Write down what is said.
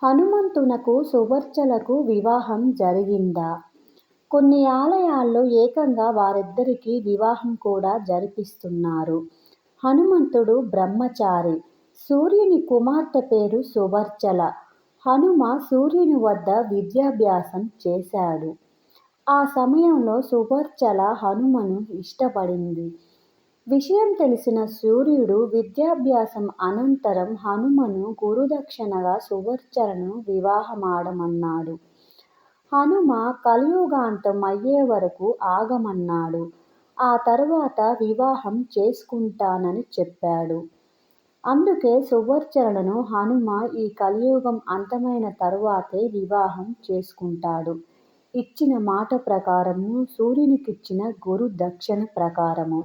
హనుమంతునకు సువర్చలకు వివాహం జరిగిందా? కొన్ని ఆలయాల్లో ఏకంగా వారిద్దరికీ వివాహం కూడా జరిపిస్తున్నారు. హనుమంతుడు బ్రహ్మచారి. సూర్యుని కుమార్తె పేరు సువర్చల. హనుమ సూర్యుని వద్ద విద్యాభ్యాసం చేశాడు. ఆ సమయంలో సువర్చల హనుమను ఇష్టపడింది. విషయం తెలిసిన సూర్యుడు విద్యాభ్యాసం అనంతరం హనుమను గురుదక్షిణగా సువర్చలను వివాహమాడమన్నాడు. హనుమ కలియుగాంతం అయ్యేవరకు ఆగమన్నాడు. ఆ తరువాత వివాహం చేసుకుంటానని చెప్పాడు. అందుకే సువర్చలను హనుమ ఈ కలియుగం అంతమైన తరువాతే వివాహం చేసుకుంటాడు. ఇచ్చిన మాట ప్రకారము, సూర్యునికిచ్చిన గురు దక్షిణ ప్రకారము.